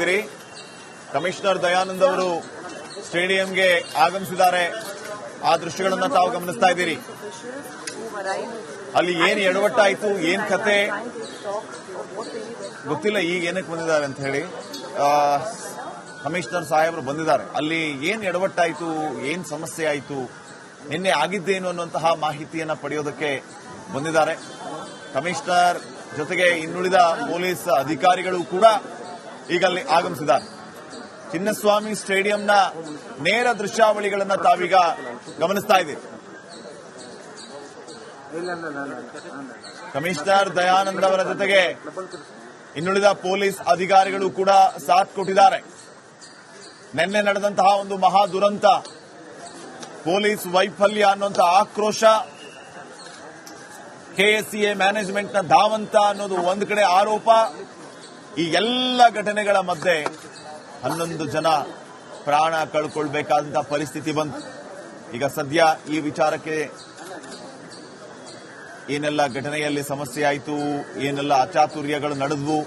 ಇದ್ದೀರಿ. ಕಮಿಷನರ್ ದಯಾನಂದ್ ಅವರು ಸ್ಟೇಡಿಯಂಗೆ ಆಗಮಿಸಿದ್ದಾರೆ. ಆ ದೃಶ್ಯಗಳನ್ನ ತಾವು ಗಮನಿಸ್ತಾ ಇದ್ದೀರಿ. ಅಲ್ಲಿ ಏನ್ ಎಡವಟ್ಟಾಯ್ತು, ಏನ್ ಕತೆ ಗೊತ್ತಿಲ್ಲ. ಈಗ ಏನಕ್ಕೆ ಬಂದಿದ್ದಾರೆ ಅಂತ ಹೇಳಿ ಕಮಿಷನರ್ ಸಾಹೇಬರು ಬಂದಿದ್ದಾರೆ. ಅಲ್ಲಿ ಏನ್ ಎಡವಟ್ಟಾಯ್ತು, ಏನ್ ಸಮಸ್ಯೆ ಆಯ್ತು, ನಿನ್ನೆ ಆಗಿದ್ದೇನು ಅನ್ನುವಂತಹ ಮಾಹಿತಿಯನ್ನ ಪಡೆಯೋದಕ್ಕೆ ಬಂದಿದ್ದಾರೆ. ಕಮಿಷನರ್ ಜೊತೆಗೆ ಇನ್ನುಳಿದ ಪೊಲೀಸ್ ಅಧಿಕಾರಿಗಳು ಕೂಡ ಈಗ ಅಲ್ಲಿ ಆಗಮಿಸಿದ್ದಾರೆ. ಚಿನ್ನಸ್ವಾಮಿ ಸ್ಟೇಡಿಯಂನ ನೇರ ದೃಶ್ಯಾವಳಿಗಳನ್ನ ತಾವೀಗ ಗಮನಿಸ್ತಾ ಇದ್ದೀರಿ. ಕಮಿಷನರ್ ದಯಾನಂದ್ ಅವರ ಜೊತೆಗೆ ಇನ್ನುಳಿದ ಪೊಲೀಸ್ ಅಧಿಕಾರಿಗಳು ಕೂಡ ಸಾಥ್ ಕೊಟ್ಟಿದ್ದಾರೆ. ನಿನ್ನೆ ನಡೆದಂತಹ ಒಂದು ಮಹಾ ದುರಂತ, ಪೊಲೀಸ್ ವೈಫಲ್ಯ ಅನ್ನುವಂಥ ಆಕ್ರೋಶ, ಕೆಎಸ್ಸಿಎ ಮ್ಯಾನೇಜ್ಮೆಂಟ್ನ ಧಾವಂತ ಅನ್ನೋದು ಒಂದು ಕಡೆ ಆರೋಪ. ಈ ಎಲ್ಲ ಘಟನೆಗಳ ಮಧ್ಯೆ 11 ಜನ ಪ್ರಾಣ ಕಳ್ಕೊಳ್ಬೇಕಾದಂತಹ ಪರಿಸ್ಥಿತಿ ಬಂತು. ಈಗ ಸದ್ಯ ಈ ವಿಚಾರಕ್ಕೆ ಏನೆಲ್ಲ ಘಟನೆಯಲ್ಲಿ ಸಮಸ್ಯೆ ಆಯಿತು, ಏನೆಲ್ಲ ಅಚಾತುರ್ಯಗಳು ನಡೆದವು,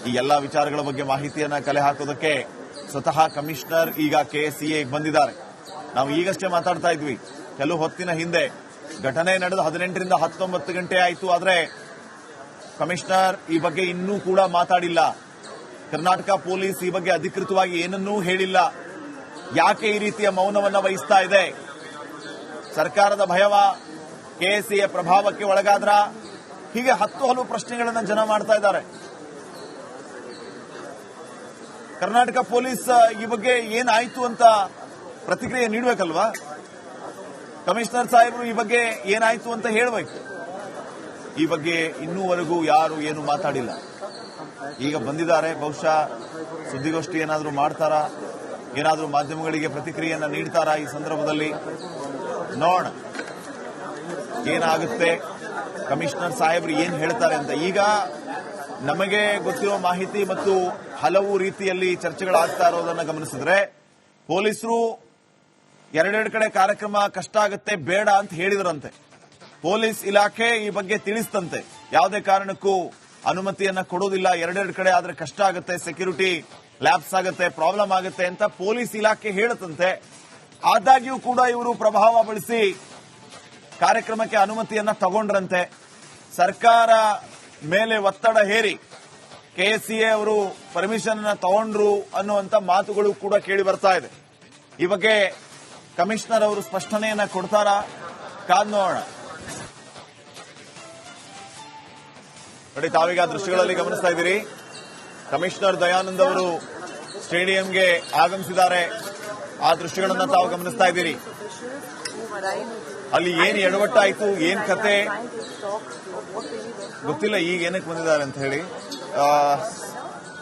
ಈ ಎಲ್ಲ ವಿಚಾರಗಳ ಬಗ್ಗೆ ಮಾಹಿತಿಯನ್ನ ಕಲೆ ಹಾಕೋದಕ್ಕೆ ಸ್ವತಃ ಕಮಿಷನರ್ ಈಗ ಕೆಎಸ್ಸಿಎಗೆ ಬಂದಿದ್ದಾರೆ. ನಾವು ಈಗಷ್ಟೇ ಮಾತಾಡ್ತಾ ಇದ್ವಿ, ಕೆಲವು ಹೊತ್ತಿನ ಹಿಂದೆ ಘಟನೆ ನಡೆದು 18ರಿಂದ 19 ಗಂಟೆ ಆಯಿತು. ಆದರೆ ಕಮಿಷನರ್ ಈ ಬಗ್ಗೆ ಇನ್ನೂ ಕೂಡ ಮಾತಾಡಿಲ್ಲ. ಕರ್ನಾಟಕ ಪೊಲೀಸ್ ಈ ಬಗ್ಗೆ ಅಧಿಕೃತವಾಗಿ ಏನನ್ನೂ ಹೇಳಿಲ್ಲ. ಯಾಕೆ ಈ ರೀತಿಯ ಮೌನವನ್ನ ವಹಿಸ್ತಾ ಇದೆ? ಸರ್ಕಾರದ ಭಯವ, ಕೆಎಸ್ಸಿಎ ಪ್ರಭಾವಕ್ಕೆ ಒಳಗಾದ್ರ? ಹೀಗೆ ಹಲವು ಪ್ರಶ್ನೆಗಳನ್ನು ಜನ ಮಾಡ್ತಾ ಇದ್ದಾರೆ. ಕರ್ನಾಟಕ ಪೊಲೀಸ್ ಈ ಬಗ್ಗೆ ಏನಾಯ್ತು ಅಂತ ಪ್ರತಿಕ್ರಿಯೆ ನೀಡಬೇಕಲ್ವಾ? ಕಮಿಷನರ್ ಸಾಹೇಬರು ಈ ಬಗ್ಗೆ ಏನಾಯ್ತು ಅಂತ ಹೇಳಬೇಕು. ಈ ಬಗ್ಗೆ ಇನ್ನೂವರೆಗೂ ಯಾರು ಏನು ಮಾತಾಡಿಲ್ಲ. ಈಗ ಬಂದಿದ್ದಾರೆ, ಬಹುಶಃ ಸುದ್ದಿಗೋಷ್ಠಿ ಏನಾದರೂ ಮಾಡ್ತಾರಾ, ಏನಾದರೂ ಮಾಧ್ಯಮಗಳಿಗೆ ಪ್ರತಿಕ್ರಿಯೆಯನ್ನ ನೀಡ್ತಾರಾ? ಈ ಸಂದರ್ಭದಲ್ಲಿ ನೋಡೋಣ ಏನಾಗುತ್ತೆ, ಕಮಿಷನರ್ ಸಾಹೇಬರು ಏನ್ ಹೇಳ್ತಾರೆ ಅಂತ. ಈಗ ನಮಗೆ ಗೊತ್ತಿರೋ ಮಾಹಿತಿ ಮತ್ತು ಹಲವು ರೀತಿಯಲ್ಲಿ ಚರ್ಚೆಗಳಾಗ್ತಾ ಇರೋದನ್ನ ಗಮನಿಸಿದ್ರೆ, ಪೊಲೀಸರು ಎರಡೆರಡು ಕಡೆ ಕಾರ್ಯಕ್ರಮ ಕಷ್ಟ ಆಗುತ್ತೆ, ಬೇಡ ಅಂತ ಹೇಳಿದ್ರಂತೆ. ಪೊಲೀಸ್ ಇಲಾಖೆ ಈ ಬಗ್ಗೆ ತಿಳಿಸ್ತಂತೆ, ಯಾವುದೇ ಕಾರಣಕ್ಕೂ ಅನುಮತಿಯನ್ನ ಕೊಡೋದಿಲ್ಲ, ಎರಡೆರಡು ಕಡೆ ಆದ್ರೆ ಕಷ್ಟ ಆಗುತ್ತೆ, ಸೆಕ್ಯೂರಿಟಿ ಲ್ಯಾಪ್ಸ್ ಆಗುತ್ತೆ, ಪ್ರಾಬ್ಲಮ್ ಆಗುತ್ತೆ ಅಂತ ಪೊಲೀಸ್ ಇಲಾಖೆ ಹೇಳುತ್ತಂತೆ. ಆದಾಗ್ಯೂ ಕೂಡ ಇವರು ಪ್ರಭಾವ ಬಳಸಿ ಕಾರ್ಯಕ್ರಮಕ್ಕೆ ಅನುಮತಿಯನ್ನ ತಗೊಂಡ್ರಂತೆ. ಸರ್ಕಾರ ಮೇಲೆ ಒತ್ತಡ ಹೇರಿ ಕೆಎಸ್ಸಿಎ ಅವರು ಪರ್ಮಿಷನ್ ತಗೊಂಡ್ರು ಅನ್ನುವಂತ ಮಾತುಗಳು ಕೂಡ ಕೇಳಿ ಬರ್ತಾ ಇದೆ. ಈ ಬಗ್ಗೆ ಕಮಿಷನರ್ ಅವರು ಸ್ಪಷ್ಟನೆಯನ್ನ ಕೊಡ್ತಾರಾ? ಕಾದ್ ನೋಡೋಣ. ನೋಡಿ, ತಾವೀಗ ದೃಶ್ಯಗಳಲ್ಲಿ ಗಮನಿಸ್ತಾ ಇದ್ದೀರಿ. ಕಮಿಷನರ್ ದಯಾನಂದ್ ಅವರು ಸ್ಟೇಡಿಯಂಗೆ ಆಗಮಿಸಿದ್ದಾರೆ. ಆ ದೃಶ್ಯಗಳನ್ನ ತಾವು ಗಮನಿಸ್ತಾ ಇದ್ದೀರಿ. ಅಲ್ಲಿ ಏನ್ ಎಡವಟ್ಟಾಯ್ತು, ಏನ್ ಕತೆ ಗೊತ್ತಿಲ್ಲ. ಈಗ ಏನಕ್ಕೆ ಬಂದಿದ್ದಾರೆ ಅಂತ ಹೇಳಿ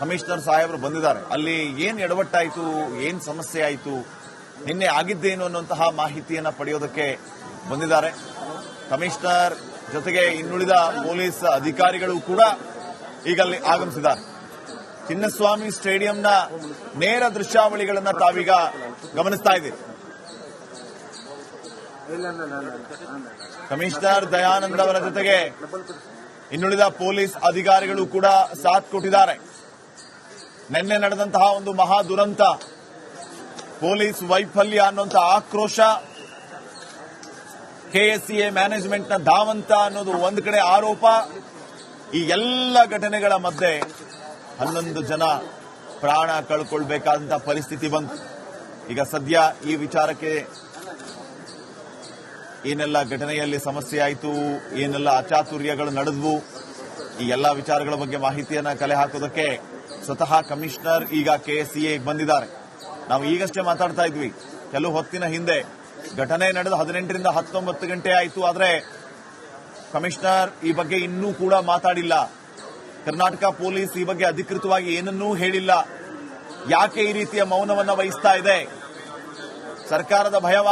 ಕಮಿಷನರ್ ಸಾಹೇಬರು ಬಂದಿದ್ದಾರೆ. ಅಲ್ಲಿ ಏನ್ ಎಡವಟ್ಟಾಯ್ತು, ಏನ್ ಸಮಸ್ಯೆ ಆಯಿತು, ನಿನ್ನೆ ಆಗಿದ್ದೇನು ಅನ್ನುವಂತಹ ಮಾಹಿತಿಯನ್ನ ಪಡೆಯೋದಕ್ಕೆ ಬಂದಿದ್ದಾರೆ. ಕಮಿಷನರ್ ಜೊತೆಗೆ ಇನ್ನುಳಿದ ಪೊಲೀಸ್ ಅಧಿಕಾರಿಗಳು ಕೂಡ ಈಗ ಅಲ್ಲಿ ಆಗಮಿಸಿದ್ದಾರೆ. ಚಿನ್ನಸ್ವಾಮಿ ಸ್ಟೇಡಿಯಂನ ನೇರ ದೃಶ್ಯಾವಳಿಗಳನ್ನ ತಾವೀಗ ಗಮನಿಸ್ತಾ ಇದ್ದೀರಿ. ಕಮಿಷನರ್ ದಯಾನಂದ್ ಅವರ ಜೊತೆಗೆ ಇನ್ನುಳಿದ ಪೊಲೀಸ್ ಅಧಿಕಾರಿಗಳು ಕೂಡ ಸಾಥ್ ಕೊಟ್ಟಿದ್ದಾರೆ. ನಿನ್ನೆ ನಡೆದಂತಹ ಒಂದು ಮಹಾ ದುರಂತ, ಪೊಲೀಸ್ ವೈಫಲ್ಯ ಅನ್ನುವಂಥ ಆಕ್ರೋಶ, ಕೆಎಸ್ಸಿಎ ಮ್ಯಾನೇಜ್ಮೆಂಟ್ನ ಧಾವಂತ ಅನ್ನೋದು ಒಂದು ಕಡೆ ಆರೋಪ. ಈ ಎಲ್ಲ ಘಟನೆಗಳ ಮಧ್ಯೆ 11 ಜನ ಪ್ರಾಣ ಕಳ್ಕೊಳ್ಬೇಕಾದಂತಹ ಪರಿಸ್ಥಿತಿ ಬಂತು. ಈಗ ಸದ್ಯ ಈ ವಿಚಾರಕ್ಕೆ ಏನೆಲ್ಲ ಘಟನೆಯಲ್ಲಿ ಸಮಸ್ಯೆ ಆಯಿತು, ಏನೆಲ್ಲ ಅಚಾತುರ್ಯಗಳು ನಡೆದವು, ಈ ಎಲ್ಲ ವಿಚಾರಗಳ ಬಗ್ಗೆ ಮಾಹಿತಿಯನ್ನ ಕಲೆ ಹಾಕೋದಕ್ಕೆ ಸ್ವತಃ ಕಮಿಷನರ್ ಈಗ ಕೆಎಸ್ಸಿಎಗೆ ಬಂದಿದ್ದಾರೆ. ನಾವು ಈಗಷ್ಟೇ ಮಾತಾಡ್ತಾ ಇದ್ವಿ, ಕೆಲವು ಹೊತ್ತಿನ ಹಿಂದೆ ಘಟನೆ ನಡೆದು 18ರಿಂದ 19 ಗಂಟೆ ಆಯಿತು. ಆದರೆ ಕಮಿಷನರ್ ಈ ಬಗ್ಗೆ ಇನ್ನೂ ಕೂಡ ಮಾತಾಡಿಲ್ಲ. ಕರ್ನಾಟಕ ಪೊಲೀಸ್ ಈ ಬಗ್ಗೆ ಅಧಿಕೃತವಾಗಿ ಏನನ್ನೂ ಹೇಳಿಲ್ಲ. ಯಾಕೆ ಈ ರೀತಿಯ ಮೌನವನ್ನ ವಹಿಸ್ತಾ ಇದೆ? ಸರ್ಕಾರದ ಭಯವ,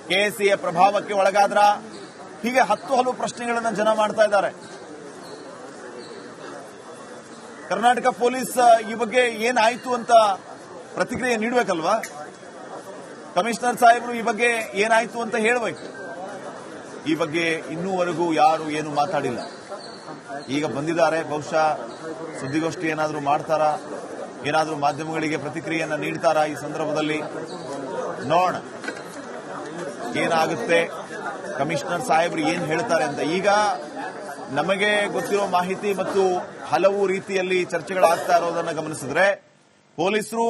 ಕೆಎಸ್ಸಿಎ ಪ್ರಭಾವಕ್ಕೆ ಒಳಗಾದ್ರ? ಹೀಗೆ ಹಲವು ಪ್ರಶ್ನೆಗಳನ್ನು ಜನ ಮಾಡ್ತಾ ಇದ್ದಾರೆ. ಕರ್ನಾಟಕ ಪೊಲೀಸ್ ಈ ಬಗ್ಗೆ ಏನಾಯ್ತು ಅಂತ ಪ್ರತಿಕ್ರಿಯೆ ನೀಡಬೇಕಲ್ವಾ? ಕಮಿಷನರ್ ಸಾಹೇಬರು ಈ ಬಗ್ಗೆ ಏನಾಯ್ತು ಅಂತ ಹೇಳಬೇಕು. ಈ ಬಗ್ಗೆ ಇನ್ನೂವರೆಗೂ ಯಾರು ಏನು ಮಾತಾಡಿಲ್ಲ. ಈಗ ಬಂದಿದ್ದಾರೆ, ಬಹುಶಃ ಸುದ್ದಿಗೋಷ್ಠಿ ಏನಾದರೂ ಮಾಡ್ತಾರಾ, ಏನಾದರೂ ಮಾಧ್ಯಮಗಳಿಗೆ ಪ್ರತಿಕ್ರಿಯೆಯನ್ನ ನೀಡ್ತಾರಾ ಈ ಸಂದರ್ಭದಲ್ಲಿ ನೋಡೋಣ ಏನಾಗುತ್ತೆ, ಕಮಿಷನರ್ ಸಾಹೇಬ್ರು ಏನ್ ಹೇಳ್ತಾರೆ ಅಂತ. ಈಗ ನಮಗೆ ಗೊತ್ತಿರೋ ಮಾಹಿತಿ ಮತ್ತು ಹಲವು ರೀತಿಯಲ್ಲಿ ಚರ್ಚೆಗಳಾಗ್ತಾ ಇರೋದನ್ನ ಗಮನಿಸಿದ್ರೆ ಪೊಲೀಸರು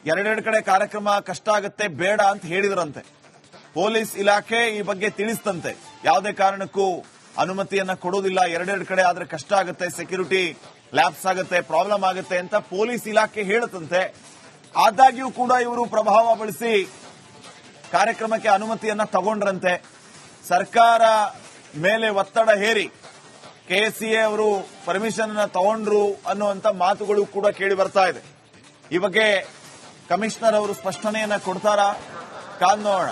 ಎರಡೆರಡು ಕಡೆ ಕಾರ್ಯಕ್ರಮ ಕಷ್ಟ ಆಗುತ್ತೆ ಬೇಡ ಅಂತ ಹೇಳಿದ್ರಂತೆ. ಪೊಲೀಸ್ ಇಲಾಖೆ ಈ ಬಗ್ಗೆ ತಿಳಿಸ್ತಂತೆ, ಯಾವುದೇ ಕಾರಣಕ್ಕೂ ಅನುಮತಿಯನ್ನ ಕೊಡೋದಿಲ್ಲ, ಎರಡೆರಡು ಕಡೆ ಆದ್ರೆ ಕಷ್ಟ ಆಗುತ್ತೆ, ಸೆಕ್ಯೂರಿಟಿ ಲ್ಯಾಪ್ಸ್ ಆಗುತ್ತೆ, ಪ್ರಾಬ್ಲಮ್ ಆಗುತ್ತೆ ಅಂತ ಪೊಲೀಸ್ ಇಲಾಖೆ ಹೇಳುತ್ತಂತೆ. ಆದಾಗ್ಯೂ ಕೂಡ ಇವರು ಪ್ರಭಾವ ಬಳಸಿ ಕಾರ್ಯಕ್ರಮಕ್ಕೆ ಅನುಮತಿಯನ್ನ ತಗೊಂಡ್ರಂತೆ. ಸರ್ಕಾರ ಮೇಲೆ ಒತ್ತಡ ಹೇರಿ ಕೆಎಸ್ಸಿಎ ಅವರು ಪರ್ಮಿಷನ್ ತಗೊಂಡ್ರು ಅನ್ನುವಂತ ಮಾತುಗಳು ಕೂಡ ಕೇಳಿ ಬರ್ತಾ ಇದೆ. ಈ ಬಗ್ಗೆ ಕಮಿಷನರ್ ಅವರು ಸ್ಪಷ್ಟನೆಯನ್ನ ಕೊಡ್ತಾರಾ? ಕಾದ್ ನೋಡೋಣ.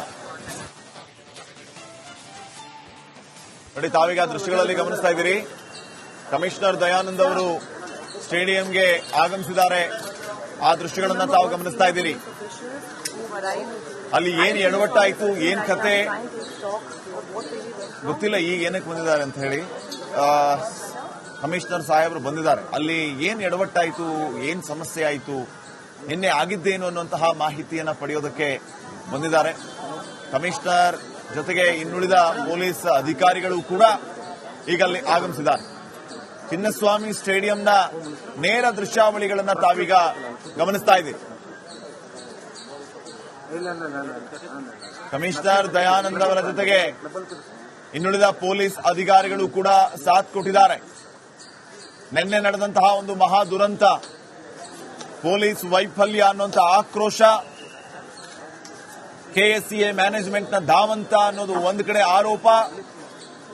ನೋಡಿ, ತಾವೀಗ ದೃಶ್ಯಗಳಲ್ಲಿ ಗಮನಿಸ್ತಾ ಇದ್ದೀರಿ, ಕಮಿಷನರ್ ದಯಾನಂದ್ ಅವರು ಸ್ಟೇಡಿಯಂಗೆ ಆಗಮಿಸಿದ್ದಾರೆ. ಆ ದೃಶ್ಯಗಳನ್ನ ತಾವು ಗಮನಿಸ್ತಾ ಇದ್ದೀರಿ. ಅಲ್ಲಿ ಏನ್ ಎಡವಟ್ಟಾಯ್ತು, ಏನ್ ಕತೆ ಗೊತ್ತಿಲ್ಲ, ಈಗ ಏನಕ್ಕೆ ಬಂದಿದ್ದಾರೆ ಅಂತ ಹೇಳಿ ಕಮಿಷನರ್ ಸಾಹೇಬರು ಬಂದಿದ್ದಾರೆ. ಅಲ್ಲಿ ಏನ್ ಎಡವಟ್ಟಾಯ್ತು, ಏನ್ ಸಮಸ್ಯೆ ಆಯ್ತು, ನಿನ್ನೆ ಆಗಿದ್ದೇನು ಅನ್ನುವಂತಹ ಮಾಹಿತಿಯನ್ನ ಪಡೆಯೋದಕ್ಕೆ ಬಂದಿದ್ದಾರೆ. ಕಮಿಷನರ್ ಜೊತೆಗೆ ಇನ್ನುಳಿದ ಪೊಲೀಸ್ ಅಧಿಕಾರಿಗಳು ಕೂಡ ಈಗ ಅಲ್ಲಿ ಆಗಮಿಸಿದ್ದಾರೆ. ಚಿನ್ನಸ್ವಾಮಿ ಸ್ಟೇಡಿಯಂನ ನೇರ ದೃಶ್ಯಾವಳಿಗಳನ್ನ ತಾವೀಗ ಗಮನಿಸ್ತಾ ಇದ್ದೀರಿ. ಕಮಿಷನರ್ ದಯಾನಂದ್ ಅವರ ಜೊತೆಗೆ ಇನ್ನುಳಿದ ಪೊಲೀಸ್ ಅಧಿಕಾರಿಗಳು ಕೂಡ ಸಾಥ್ ಕೊಟ್ಟಿದ್ದಾರೆ. ನಿನ್ನೆ ನಡೆದಂತಹ ಒಂದು ಮಹಾ ದುರಂತ, ಪೊಲೀಸ್ ವೈಫಲ್ಯ ಅನ್ನುವಂಥ ಆಕ್ರೋಶ, ಕೆಎಸ್ಸಿಎ ಮ್ಯಾನೇಜ್ಮೆಂಟ್ನ ಧಾವಂತ ಅನ್ನೋದು ಒಂದು ಕಡೆ ಆರೋಪ.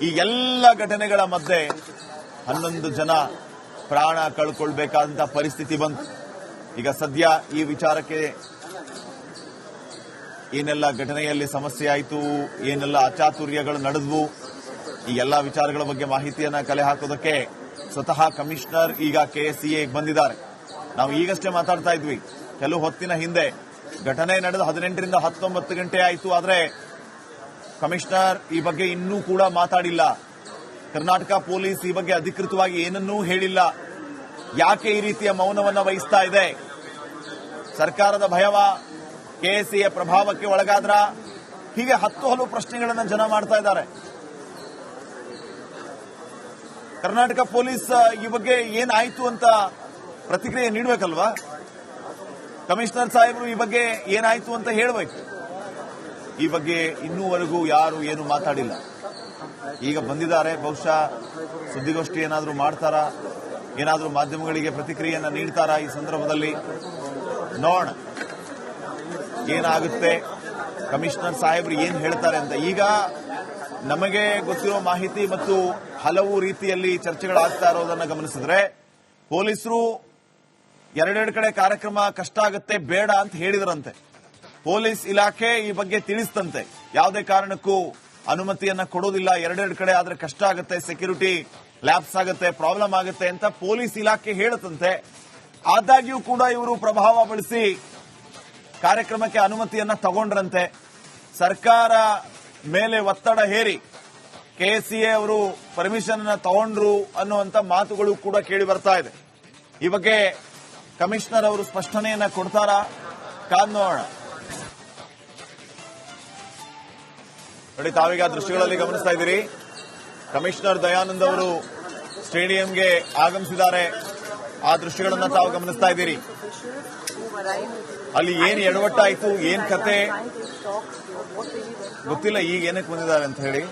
ಈ ಎಲ್ಲ ಘಟನೆಗಳ ಮಧ್ಯೆ 11 ಜನ ಪ್ರಾಣ ಕಳ್ಕೊಳ್ಬೇಕಾದಂತಹ ಪರಿಸ್ಥಿತಿ ಬಂತು. ಈಗ ಸದ್ಯ ಈ ವಿಚಾರಕ್ಕೆ ಏನೆಲ್ಲ ಘಟನೆಯಲ್ಲಿ ಸಮಸ್ಯೆ ಆಯಿತು, ಏನೆಲ್ಲ ಅಚಾತುರ್ಯಗಳು ನಡೆದವು, ಈ ಎಲ್ಲ ವಿಚಾರಗಳ ಬಗ್ಗೆ ಮಾಹಿತಿಯನ್ನ ಕಲೆ ಹಾಕೋದಕ್ಕೆ ಸ್ವತಃ ಕಮಿಷನರ್ ಈಗ ಕೆಎಸ್ಸಿಎಗೆ ಬಂದಿದ್ದಾರೆ. ನಾವು ಈಗಷ್ಟೇ ಮಾತಾಡ್ತಾ ಇದ್ವಿ, ಕೆಲವು ಹೊತ್ತಿನ ಹಿಂದೆ ಘಟನೆ ನಡೆದ 18 ರಿಂದ 19 ಗಂಟೆ ಆಯಿತು, ಆದರೆ ಕಮಿಷನರ್ ಈ ಬಗ್ಗೆ ಇನ್ನೂ ಕೂಡ ಮಾತಾಡಿಲ್ಲ. ಕರ್ನಾಟಕ ಪೊಲೀಸ್ ಈ ಬಗ್ಗೆ ಅಧಿಕೃತವಾಗಿ ಏನನ್ನೂ ಹೇಳಿಲ್ಲ. ಯಾಕೆ ಈ ರೀತಿಯ ಮೌನವನ್ನ ವಹಿಸ್ತಾ ಇದೆ? ಸರ್ಕಾರದ ಭಯವ, ಕೆಎಸ್ಸಿಎ ಪ್ರಭಾವಕ್ಕೆ ಒಳಗಾದ್ರ? ಹೀಗೆ ಹಲವು ಪ್ರಶ್ನೆಗಳನ್ನು ಜನ ಮಾಡ್ತಾ ಇದ್ದಾರೆ. ಕರ್ನಾಟಕ ಪೊಲೀಸ್ ಈ ಬಗ್ಗೆ ಏನಾಯ್ತು ಅಂತ ಪ್ರತಿಕ್ರಿಯೆ ನೀಡಬೇಕಲ್ವಾ? ಕಮಿಷನರ್ ಸಾಹೇಬರು ಈ ಬಗ್ಗೆ ಏನಾಯ್ತು ಅಂತ ಹೇಳಬೇಕು. ಈ ಬಗ್ಗೆ ಇನ್ನೂವರೆಗೂ ಯಾರು ಏನು ಮಾತಾಡಿಲ್ಲ. ಈಗ ಬಂದಿದ್ದಾರೆ, ಬಹುಶಃ ಸುದ್ದಿಗೋಷ್ಠಿ ಏನಾದರೂ ಮಾಡ್ತಾರಾ, ಏನಾದರೂ ಮಾಧ್ಯಮಗಳಿಗೆ ಪ್ರತಿಕ್ರಿಯೆಯನ್ನ ನೀಡ್ತಾರಾ ಈ ಸಂದರ್ಭದಲ್ಲಿ ನೋಡೋಣ ಏನಾಗುತ್ತೆ, ಕಮಿಷನರ್ ಸಾಹೇಬ್ರು ಏನ್ ಹೇಳ್ತಾರೆ ಅಂತ. ಈಗ ನಮಗೆ ಗೊತ್ತಿರೋ ಮಾಹಿತಿ ಮತ್ತು ಹಲವು ರೀತಿಯಲ್ಲಿ ಚರ್ಚೆಗಳಾಗ್ತಾ ಇರೋದನ್ನ ಗಮನಿಸಿದ್ರೆ ಪೊಲೀಸರು ಎರಡೆರಡು ಕಡೆ ಕಾರ್ಯಕ್ರಮ ಕಷ್ಟ ಆಗುತ್ತೆ ಬೇಡ ಅಂತ ಹೇಳಿದ್ರಂತೆ. ಪೊಲೀಸ್ ಇಲಾಖೆ ಈ ಬಗ್ಗೆ ತಿಳಿಸ್ತಂತೆ, ಯಾವುದೇ ಕಾರಣಕ್ಕೂ ಅನುಮತಿಯನ್ನ ಕೊಡೋದಿಲ್ಲ, ಎರಡೆರಡು ಕಡೆ ಆದ್ರೆ ಕಷ್ಟ ಆಗುತ್ತೆ, ಸೆಕ್ಯೂರಿಟಿ ಲ್ಯಾಪ್ಸ್ ಆಗುತ್ತೆ, ಪ್ರಾಬ್ಲಮ್ ಆಗುತ್ತೆ ಅಂತ ಪೊಲೀಸ್ ಇಲಾಖೆ ಹೇಳುತ್ತಂತೆ. ಆದಾಗ್ಯೂ ಕೂಡ ಇವರು ಪ್ರಭಾವ ಬಳಸಿ ಕಾರ್ಯಕ್ರಮಕ್ಕೆ ಅನುಮತಿಯನ್ನ ತಗೊಂಡ್ರಂತೆ. ಸರ್ಕಾರ ಮೇಲೆ ಒತ್ತಡ ಹೇರಿ ಕೆಎಸ್ಸಿಎ ಅವರು ಪರ್ಮಿಷನ್ ತಗೊಂಡ್ರು ಅನ್ನುವಂತ ಮಾತುಗಳು ಕೂಡ ಕೇಳಿ ಬರ್ತಾ ಇದೆ. ಈ ಬಗ್ಗೆ ಕಮಿಷನರ್ ಅವರು ಸ್ಪಷ್ಟನೆಯನ್ನ ಕೊಡ್ತಾರಾ? ಕಾದ್ ನೋಡೋಣ. ನೋಡಿ, ತಾವೀಗ ದೃಶ್ಯಗಳಲ್ಲಿ ಗಮನಿಸ್ತಾ ಇದ್ದೀರಿ, ಕಮಿಷನರ್ ದಯಾನಂದ್ ಅವರು ಸ್ಟೇಡಿಯಂಗೆ ಆಗಮಿಸಿದ್ದಾರೆ. ಆ ದೃಶ್ಯಗಳನ್ನ ತಾವು ಗಮನಿಸ್ತಾ ಇದ್ದೀರಿ. ಅಲ್ಲಿ ಏನ್ ಎಡವಟ್ಟಾಯ್ತು, ಏನ್ ಕತೆ ಗೊತ್ತಿಲ್ಲ, ಈಗ ಏನಕ್ಕೆ ಬಂದಿದ್ದಾರೆ ಅಂತ ಹೇಳಿ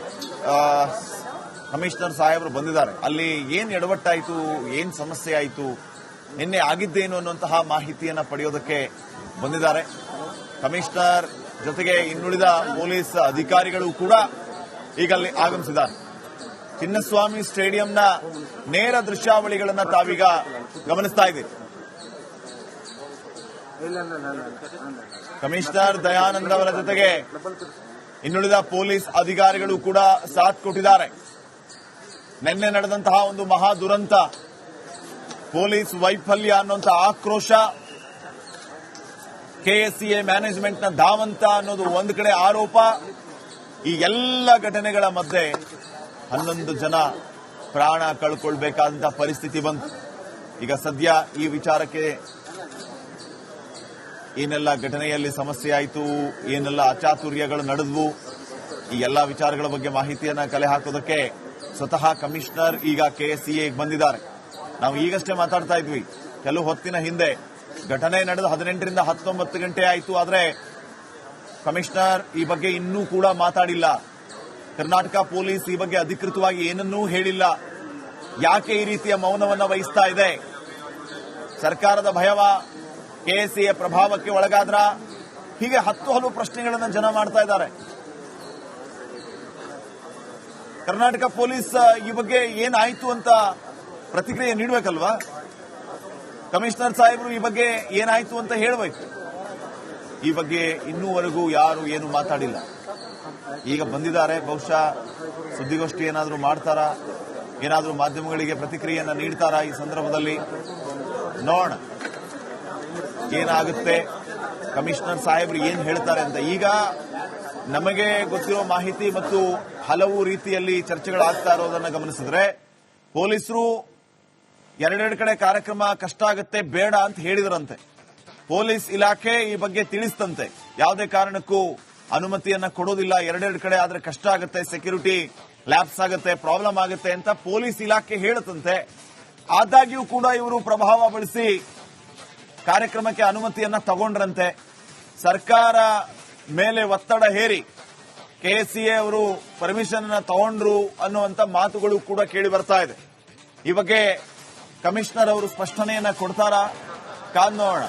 ಕಮಿಷನರ್ ಸಾಹೇಬರು ಬಂದಿದ್ದಾರೆ. ಅಲ್ಲಿ ಏನ್ ಎಡವಟ್ಟಾಯ್ತು, ಏನ್ ಸಮಸ್ಯೆ ಆಯಿತು, ನಿನ್ನೆ ಆಗಿದ್ದೇನು ಅನ್ನುವಂತಹ ಮಾಹಿತಿಯನ್ನ ಪಡೆಯೋದಕ್ಕೆ ಬಂದಿದ್ದಾರೆ. ಕಮಿಷನರ್ ಜೊತೆಗೆ ಇನ್ನುಳಿದ ಪೊಲೀಸ್ ಅಧಿಕಾರಿಗಳು ಕೂಡ ಈಗ ಅಲ್ಲಿ ಆಗಮಿಸಿದ್ದಾರೆ. ಚಿನ್ನಸ್ವಾಮಿ ಸ್ಟೇಡಿಯಂನ ನೇರ ದೃಶ್ಯಾವಳಿಗಳನ್ನ ತಾವೀಗ ಗಮನಿಸ್ತಾ ಇದ್ದೀರಿ. ಕಮಿಷನರ್ ದಯಾನಂದ್ ಅವರ ಜೊತೆಗೆ ಇನ್ನುಳಿದ ಪೊಲೀಸ್ ಅಧಿಕಾರಿಗಳು ಕೂಡ ಸಾಥ್ ಕೊಟ್ಟಿದ್ದಾರೆ. ನಿನ್ನೆ ನಡೆದಂತಹ ಒಂದು ಮಹಾ ದುರಂತ, ಪೊಲೀಸ್ ವೈಫಲ್ಯ ಅನ್ನುವಂಥ ಆಕ್ರೋಶ, ಕೆಎಸ್ಸಿಎ ಮ್ಯಾನೇಜ್ಮೆಂಟ್ನ ಧಾವಂತ ಅನ್ನೋದು ಒಂದು ಕಡೆ ಆರೋಪ. ಈ ಎಲ್ಲ ಘಟನೆಗಳ ಮಧ್ಯೆ 11 ಜನ ಪ್ರಾಣ ಕಳ್ಕೊಳ್ಬೇಕಾದಂತಹ ಪರಿಸ್ಥಿತಿ ಬಂತು. ಈಗ ಸದ್ಯ ಈ ವಿಚಾರಕ್ಕೆ ಏನೆಲ್ಲ ಘಟನೆಯಲ್ಲಿ ಸಮಸ್ಯೆ ಆಯಿತು, ಏನೆಲ್ಲ ಅಚಾತುರ್ಯಗಳು ನಡೆದವು, ಈ ಎಲ್ಲಾ ವಿಚಾರಗಳ ಬಗ್ಗೆ ಮಾಹಿತಿಯನ್ನ ಕಲೆ ಹಾಕೋದಕ್ಕೆ ಸ್ವತಃ ಕಮಿಷನರ್ ಈಗ ಕೆಎಸ್ಸಿಎ ಬಂದಿದ್ದಾರೆ. ನಾವು ಈಗಷ್ಟೇ ಮಾತಾಡ್ತಾ ಇದ್ವಿ, ಕೆಲವು ಹೊತ್ತಿನ ಹಿಂದೆ ಘಟನೆ ನಡೆದು 18ರಿಂದ 19 ಗಂಟೆ ಆಯಿತು. ಆದರೆ ಕಮಿಷನರ್ ಈ ಬಗ್ಗೆ ಇನ್ನೂ ಕೂಡ ಮಾತಾಡಿಲ್ಲ. ಕರ್ನಾಟಕ ಪೊಲೀಸ್ ಈ ಬಗ್ಗೆ ಅಧಿಕೃತವಾಗಿ ಏನನ್ನೂ ಹೇಳಿಲ್ಲ. ಯಾಕೆ ಈ ರೀತಿಯ ಮೌನವನ್ನ ವಹಿಸ್ತಾ ಇದೆ? ಸರ್ಕಾರದ ಭಯವ, ಕೆಎಸ್ಸಿಎ ಪ್ರಭಾವಕ್ಕೆ ಒಳಗಾದ್ರ? ಹೀಗೆ ಹಲವು ಪ್ರಶ್ನೆಗಳನ್ನು ಜನ ಮಾಡ್ತಾ ಇದ್ದಾರೆ. ಕರ್ನಾಟಕ ಪೊಲೀಸ್ ಈ ಬಗ್ಗೆ ಏನಾಯ್ತು ಅಂತ ಪ್ರತಿಕ್ರಿಯೆ ನೀಡಬೇಕಲ್ವಾ? ಕಮಿಷನರ್ ಸಾಹೇಬರು ಈ ಬಗ್ಗೆ ಏನಾಯ್ತು ಅಂತ ಹೇಳಬೇಕು. ಈ ಬಗ್ಗೆ ಇನ್ನೂವರೆಗೂ ಯಾರು ಏನು ಮಾತಾಡಿಲ್ಲ. ಈಗ ಬಂದಿದ್ದಾರೆ, ಬಹುಶಃ ಸುದ್ದಿಗೋಷ್ಠಿ ಏನಾದರೂ ಮಾಡ್ತಾರಾ, ಏನಾದರೂ ಮಾಧ್ಯಮಗಳಿಗೆ ಪ್ರತಿಕ್ರಿಯೆಯನ್ನ ನೀಡ್ತಾರಾ? ಈ ಸಂದರ್ಭದಲ್ಲಿ ನೋಡೋಣ ಏನಾಗುತ್ತೆ, ಕಮಿಷನರ್ ಸಾಹೇಬರು ಏನ್ ಹೇಳ್ತಾರೆ ಅಂತ. ಈಗ ನಮಗೆ ಗೊತ್ತಿರೋ ಮಾಹಿತಿ ಮತ್ತು ಹಲವು ರೀತಿಯಲ್ಲಿ ಚರ್ಚೆಗಳಾಗ್ತಾ ಇರೋದನ್ನ ಗಮನಿಸಿದ್ರೆ, ಪೊಲೀಸರು ಎರಡೆರಡು ಕಡೆ ಕಾರ್ಯಕ್ರಮ ಕಷ್ಟ ಆಗುತ್ತೆ, ಬೇಡ ಅಂತ ಹೇಳಿದ್ರಂತೆ. ಪೊಲೀಸ್ ಇಲಾಖೆ ಈ ಬಗ್ಗೆ ತಿಳಿಸ್ತಂತೆ, ಯಾವುದೇ ಕಾರಣಕ್ಕೂ ಅನುಮತಿಯನ್ನ ಕೊಡೋದಿಲ್ಲ, ಎರಡೆರಡು ಕಡೆ ಆದ್ರೆ ಕಷ್ಟ ಆಗುತ್ತೆ, ಸೆಕ್ಯೂರಿಟಿ ಲ್ಯಾಪ್ಸ್ ಆಗುತ್ತೆ, ಪ್ರಾಬ್ಲಮ್ ಆಗುತ್ತೆ ಅಂತ ಪೊಲೀಸ್ ಇಲಾಖೆ ಹೇಳುತ್ತಂತೆ. ಆದಾಗ್ಯೂ ಕೂಡ ಇವರು ಪ್ರಭಾವ ಬಳಸಿ ಕಾರ್ಯಕ್ರಮಕ್ಕೆ ಅನುಮತಿಯನ್ನ ತಗೊಂಡ್ರಂತೆ. ಸರ್ಕಾರ ಮೇಲೆ ಒತ್ತಡ ಹೇರಿ ಕೆಎಸ್ಸಿಎ ಅವರು ಪರ್ಮಿಷನ್ ಅನ್ನ ತಗೊಂಡ್ರು ಅನ್ನುವಂತ ಮಾತುಗಳು ಕೂಡ ಕೇಳಿ ಬರ್ತಾ ಇದೆ. ಈ ಬಗ್ಗೆ ಕಮಿಷನರ್ ಅವರು ಸ್ಪಷ್ಟನೆಯನ್ನ ಕೊಡ್ತಾರಾ? ಕಾದ್ ನೋಡೋಣ.